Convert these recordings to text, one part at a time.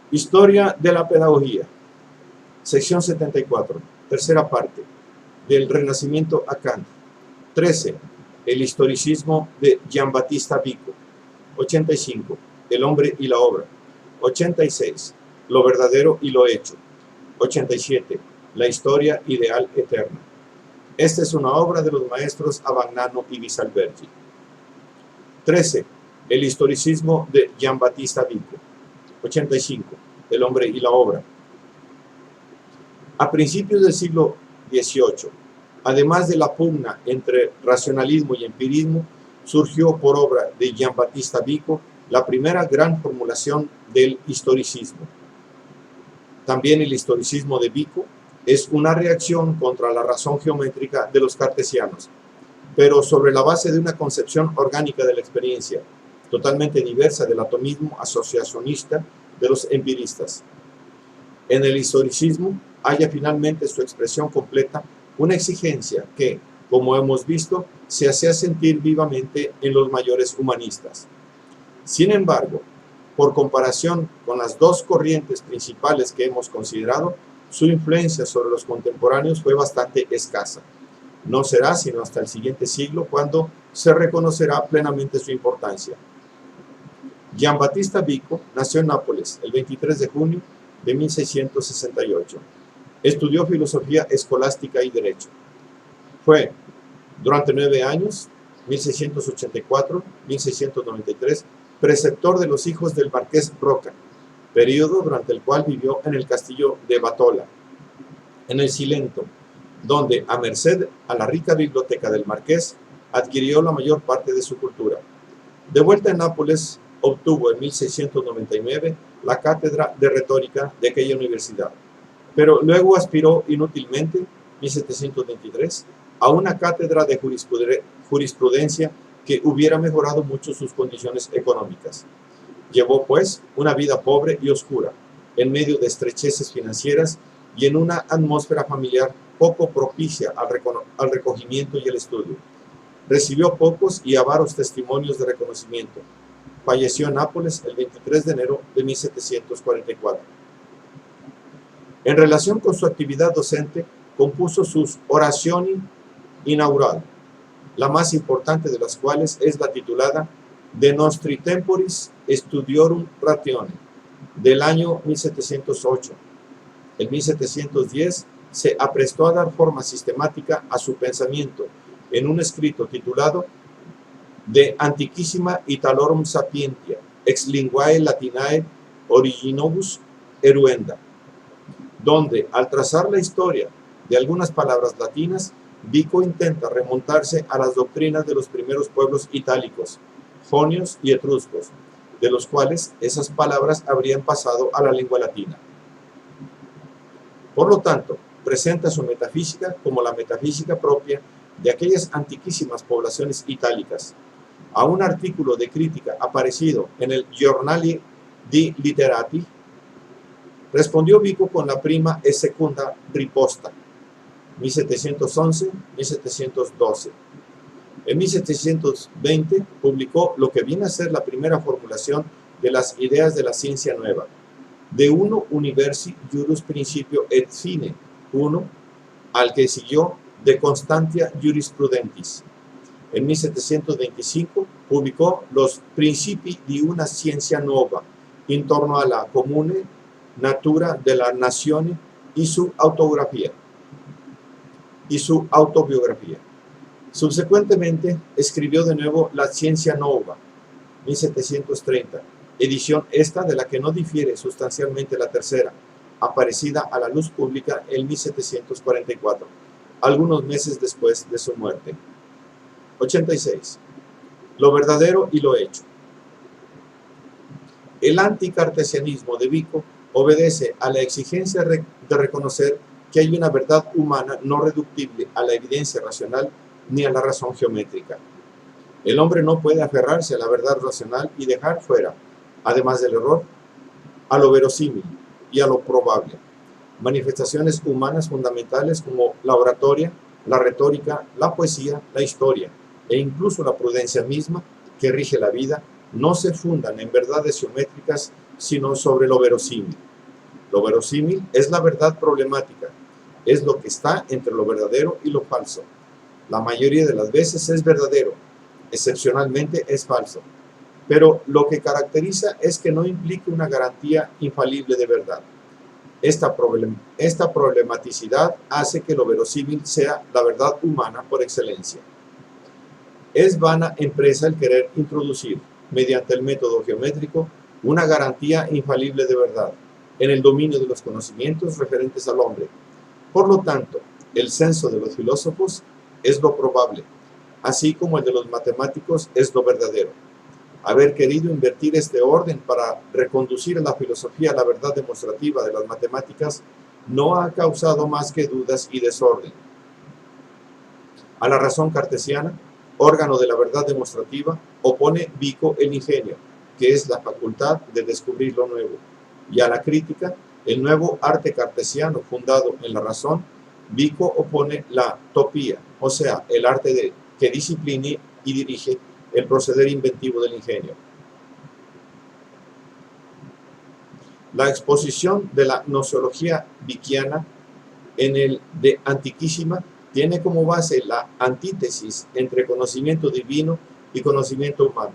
Historia de la pedagogía. Sección 74. Tercera parte. Del Renacimiento a Kant. 13. El historicismo de Giambattista Vico. 85. El hombre y la obra. 86. Lo verdadero y lo hecho. 87. La historia ideal eterna. Esta es una obra de los maestros Abagnano y Visalberti. 13. El historicismo de Giambattista Vico. 85. El hombre y la obra. A principios del siglo XVIII, además de la pugna entre racionalismo y empirismo, surgió por obra de Giambattista Vico la primera gran formulación del historicismo. También el historicismo de Vico es una reacción contra la razón geométrica de los cartesianos, pero sobre la base de una concepción orgánica de la experiencia, totalmente diversa del atomismo asociacionista de los empiristas. En el historicismo halla finalmente su expresión completa una exigencia que, como hemos visto, se hacía sentir vivamente en los mayores humanistas. Sin embargo, por comparación con las dos corrientes principales que hemos considerado, su influencia sobre los contemporáneos fue bastante escasa. No será sino hasta el siguiente siglo cuando se reconocerá plenamente su importancia. Giambattista Vico nació en Nápoles el 23 de junio de 1668. Estudió filosofía escolástica y derecho. Fue, durante 9 años, 1684-1693, preceptor de los hijos del marqués Roca, periodo durante el cual vivió en el castillo de Batola, en el Cilento, donde, a merced a la rica biblioteca del marqués, adquirió la mayor parte de su cultura. De vuelta en Nápoles, obtuvo en 1699 la cátedra de retórica de aquella universidad, pero luego aspiró inútilmente, 1723, a una cátedra de jurisprudencia que hubiera mejorado mucho sus condiciones económicas. Llevó, pues, una vida pobre y oscura, en medio de estrecheces financieras y en una atmósfera familiar poco propicia al recogimiento y el estudio. Recibió pocos y avaros testimonios de reconocimiento. Falleció en Nápoles el 23 de enero de 1744. En relación con su actividad docente, compuso sus Orationi Inaugurali, la más importante de las cuales es la titulada De Nostri Temporis Studiorum Ratione, del año 1708. En 1710 se aprestó a dar forma sistemática a su pensamiento en un escrito titulado De Antiquissima Italorum Sapientia, ex linguae latinae originobus eruenda, donde, al trazar la historia de algunas palabras latinas, Vico intenta remontarse a las doctrinas de los primeros pueblos itálicos, jonios y etruscos, de los cuales esas palabras habrían pasado a la lengua latina. Por lo tanto, presenta su metafísica como la metafísica propia de aquellas antiquísimas poblaciones itálicas. A un artículo de crítica aparecido en el Giornali di Literati, respondió Vico con la prima e secunda riposta, 1711-1712. En 1720 publicó lo que viene a ser la primera formulación de las ideas de la ciencia nueva, De Uno Universi Juris Principio et Fine, 1, al que siguió De Constantia Jurisprudentis. En 1725 publicó los Principi di una Scienza Nuova, in torno a la comune natura de la nazione y su autobiografía. Subsecuentemente escribió de nuevo La Scienza Nuova, 1730, edición esta de la que no difiere sustancialmente la tercera, aparecida a la luz pública en 1744, algunos meses después de su muerte. 86. Lo verdadero y lo hecho. El anticartesianismo de Vico obedece a la exigencia de reconocer que hay una verdad humana no reductible a la evidencia racional ni a la razón geométrica. El hombre no puede aferrarse a la verdad racional y dejar fuera, además del error, a lo verosímil y a lo probable, manifestaciones humanas fundamentales como la oratoria, la retórica, la poesía, la historia e incluso la prudencia misma que rige la vida no se fundan en verdades geométricas, sino sobre lo verosímil. Lo verosímil es la verdad problemática, es lo que está entre lo verdadero y lo falso. La mayoría de las veces es verdadero, excepcionalmente es falso. Pero lo que caracteriza es que no implique una garantía infalible de verdad. Esta problematicidad hace que lo verosímil sea la verdad humana por excelencia. Es vana empresa el querer introducir, mediante el método geométrico, una garantía infalible de verdad en el dominio de los conocimientos referentes al hombre. Por lo tanto, el censo de los filósofos es lo probable, así como el de los matemáticos es lo verdadero. Haber querido invertir este orden para reconducir a la filosofía a la verdad demostrativa de las matemáticas no ha causado más que dudas y desorden. A la razón cartesiana, órgano de la verdad demostrativa, opone Vico el ingenio, que es la facultad de descubrir lo nuevo, y a la crítica, el nuevo arte cartesiano fundado en la razón. Vico opone la topía, o sea, el arte que discipline y dirige el proceder inventivo del ingenio. La exposición de la gnoseología vickiana en el De Antiquísima tiene como base la antítesis entre conocimiento divino y conocimiento humano.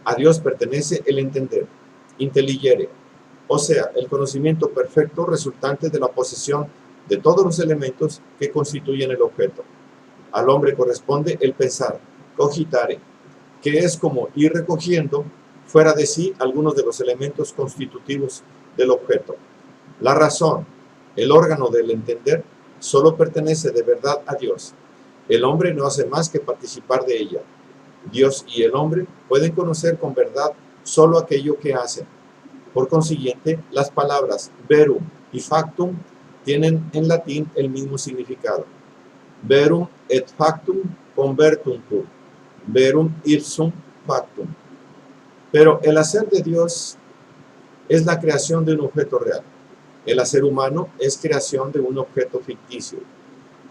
A Dios pertenece el entender, intelligere, o sea, el conocimiento perfecto resultante de la posesión de todos los elementos que constituyen el objeto. Al hombre corresponde el pensar, cogitare, que es como ir recogiendo fuera de sí algunos de los elementos constitutivos del objeto. La razón, el órgano del entender, solo pertenece de verdad a Dios. El hombre no hace más que participar de ella. Dios y el hombre pueden conocer con verdad solo aquello que hacen. Por consiguiente, las palabras verum y factum tienen en latín el mismo significado. Verum et factum convertuntur, verum ipsum factum. Pero el hacer de Dios es la creación de un objeto real. El hacer humano es creación de un objeto ficticio,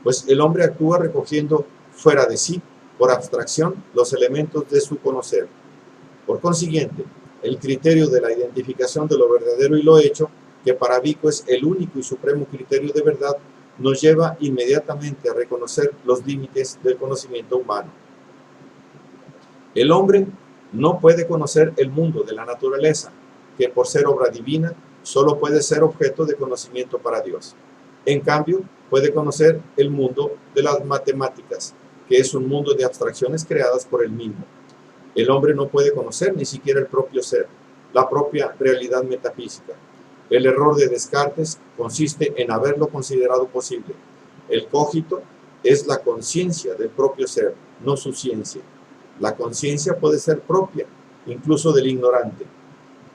pues el hombre actúa recogiendo fuera de sí, por abstracción, los elementos de su conocer. Por consiguiente, el criterio de la identificación de lo verdadero y lo hecho, que para Vico es el único y supremo criterio de verdad, nos lleva inmediatamente a reconocer los límites del conocimiento humano. El hombre no puede conocer el mundo de la naturaleza, que por ser obra divina, solo puede ser objeto de conocimiento para Dios. En cambio, puede conocer el mundo de las matemáticas, que es un mundo de abstracciones creadas por él mismo. El hombre no puede conocer ni siquiera el propio ser, la propia realidad metafísica. El error de Descartes consiste en haberlo considerado posible. El cogito es la conciencia del propio ser, no su ciencia. La conciencia puede ser propia, incluso del ignorante.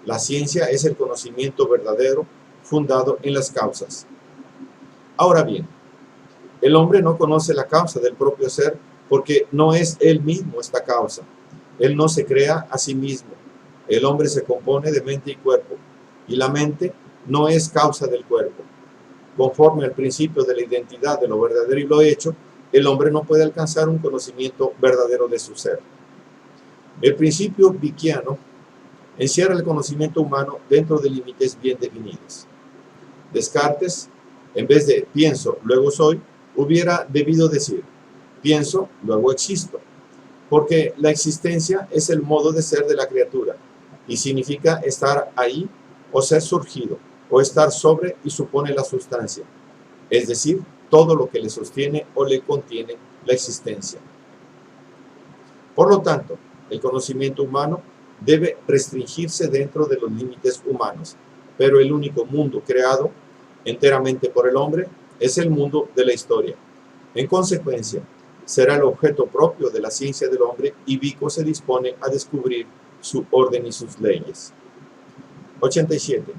La ciencia es el conocimiento verdadero fundado en las causas. Ahora bien, el hombre no conoce la causa del propio ser porque no es él mismo esta causa. Él no se crea a sí mismo. El hombre se compone de mente y cuerpo, y la mente no es causa del cuerpo. Conforme al principio de la identidad de lo verdadero y lo hecho, el hombre no puede alcanzar un conocimiento verdadero de su ser. El principio vickiano encierra el conocimiento humano dentro de límites bien definidos. Descartes, en vez de pienso, luego soy, hubiera debido decir pienso, luego existo, porque la existencia es el modo de ser de la criatura y significa estar ahí o ser surgido, o estar sobre y supone la sustancia, es decir, todo lo que le sostiene o le contiene la existencia. Por lo tanto, el conocimiento humano debe restringirse dentro de los límites humanos, pero el único mundo creado enteramente por el hombre es el mundo de la historia. En consecuencia, será el objeto propio de la ciencia del hombre y Vico se dispone a descubrir su orden y sus leyes. 87.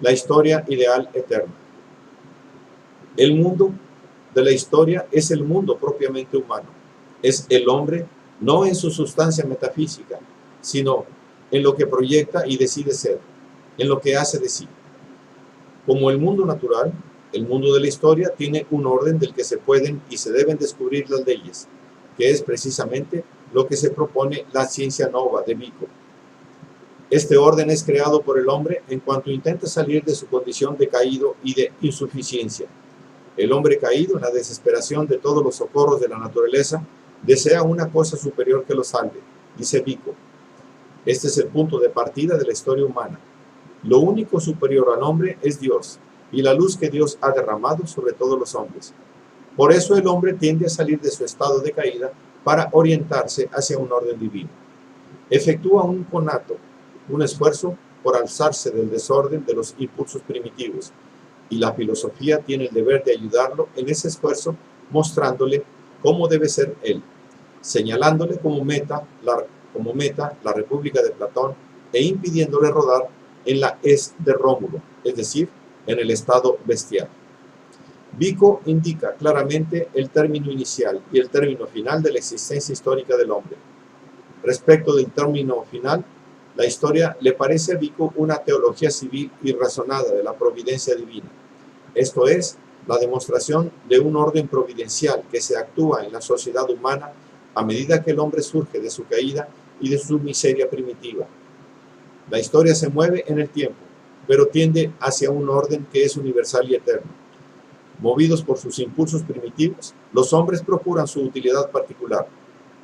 La historia ideal eterna. El mundo de la historia es el mundo propiamente humano. Es el hombre no en su sustancia metafísica, sino en lo que proyecta y decide ser, en lo que hace de sí. Como el mundo natural, el mundo de la historia tiene un orden del que se pueden y se deben descubrir las leyes, que es precisamente lo que se propone la ciencia nova de Vico. Este orden es creado por el hombre en cuanto intenta salir de su condición de caído y de insuficiencia. El hombre caído, en la desesperación de todos los socorros de la naturaleza, desea una cosa superior que lo salve, dice Vico. Este es el punto de partida de la historia humana. Lo único superior al hombre es Dios, y la luz que Dios ha derramado sobre todos los hombres. Por eso el hombre tiende a salir de su estado de caída para orientarse hacia un orden divino. Efectúa un conato, un esfuerzo por alzarse del desorden de los impulsos primitivos, y la filosofía tiene el deber de ayudarlo en ese esfuerzo, mostrándole cómo debe ser él, señalándole como meta la República de Platón e impidiéndole rodar en la es de Rómulo, es decir, en el estado bestial. Vico indica claramente el término inicial y el término final de la existencia histórica del hombre. Respecto del término final, la historia le parece a Vico una teología civil y razonada de la providencia divina. Esto es, la demostración de un orden providencial que se actúa en la sociedad humana a medida que el hombre surge de su caída y de su miseria primitiva. La historia se mueve en el tiempo, pero tiende hacia un orden que es universal y eterno. Movidos por sus impulsos primitivos, los hombres procuran su utilidad particular,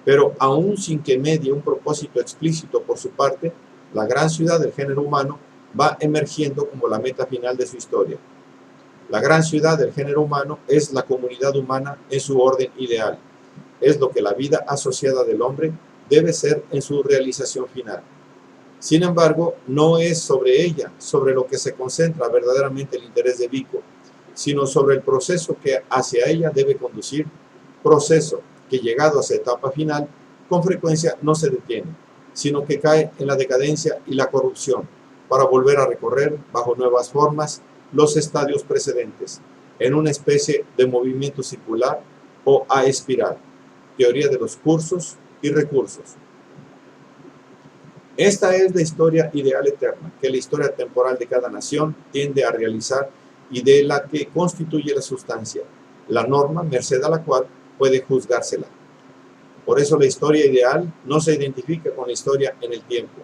pero aún sin que medie un propósito explícito por su parte, la gran ciudad del género humano va emergiendo como la meta final de su historia. La gran ciudad del género humano es la comunidad humana en su orden ideal. Es lo que la vida asociada del hombre debe ser en su realización final. Sin embargo, no es sobre ella, sobre lo que se concentra verdaderamente el interés de Vico, sino sobre el proceso que hacia ella debe conducir, proceso que llegado a su etapa final, con frecuencia no se detiene, sino que cae en la decadencia y la corrupción, para volver a recorrer, bajo nuevas formas, los estadios precedentes, en una especie de movimiento circular o a espiral, teoría de los cursos y recursos. Esta es la historia ideal eterna, que la historia temporal de cada nación tiende a realizar y de la que constituye la sustancia, la norma merced a la cual puede juzgársela. Por eso la historia ideal no se identifica con la historia en el tiempo.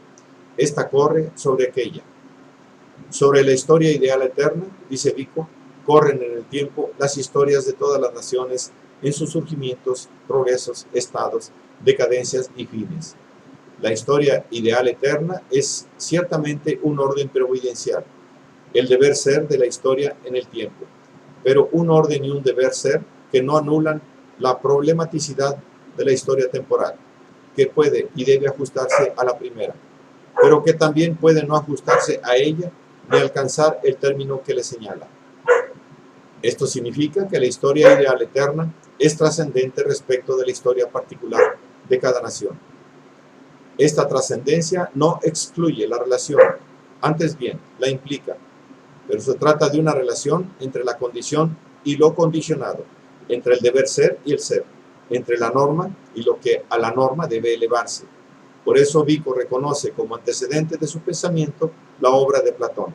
Esta corre sobre aquella. Sobre la historia ideal eterna, dice Vico, corren en el tiempo las historias de todas las naciones en sus surgimientos, progresos, estados, decadencias y fines. La historia ideal eterna es ciertamente un orden providencial, el deber ser de la historia en el tiempo, pero un orden y un deber ser que no anulan la problematicidad de la historia temporal, que puede y debe ajustarse a la primera, pero que también puede no ajustarse a ella ni alcanzar el término que le señala. Esto significa que la historia ideal eterna es trascendente respecto de la historia particular de cada nación. Esta trascendencia no excluye la relación, antes bien, la implica, pero se trata de una relación entre la condición y lo condicionado, entre el deber ser y el ser, entre la norma y lo que a la norma debe elevarse. Por eso Vico reconoce como antecedente de su pensamiento la obra de Platón.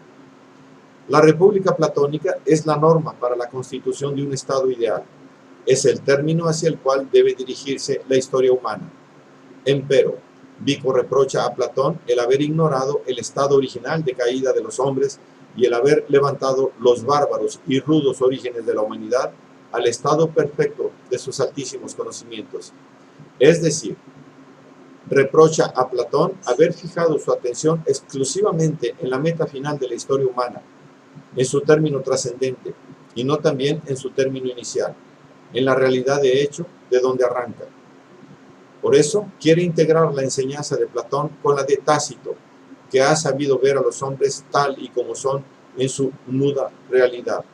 La República Platónica es la norma para la constitución de un estado ideal. Es el término hacia el cual debe dirigirse la historia humana. Empero, Vico reprocha a Platón el haber ignorado el estado original de caída de los hombres y el haber levantado los bárbaros y rudos orígenes de la humanidad al estado perfecto de sus altísimos conocimientos. Es decir, reprocha a Platón haber fijado su atención exclusivamente en la meta final de la historia humana, en su término trascendente, y no también en su término inicial, en la realidad de hecho de donde arranca. Por eso quiere integrar la enseñanza de Platón con la de Tácito, que ha sabido ver a los hombres tal y como son en su nuda realidad.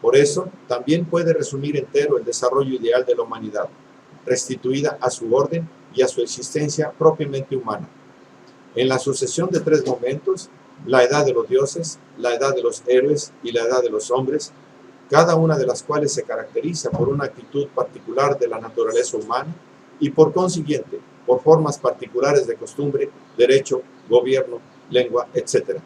Por eso también puede resumir entero el desarrollo ideal de la humanidad, restituida a su orden y a su existencia propiamente humana. En la sucesión de tres momentos, la edad de los dioses, la edad de los héroes y la edad de los hombres, cada una de las cuales se caracteriza por una actitud particular de la naturaleza humana y por consiguiente por formas particulares de costumbre, derecho, gobierno, lengua, etc.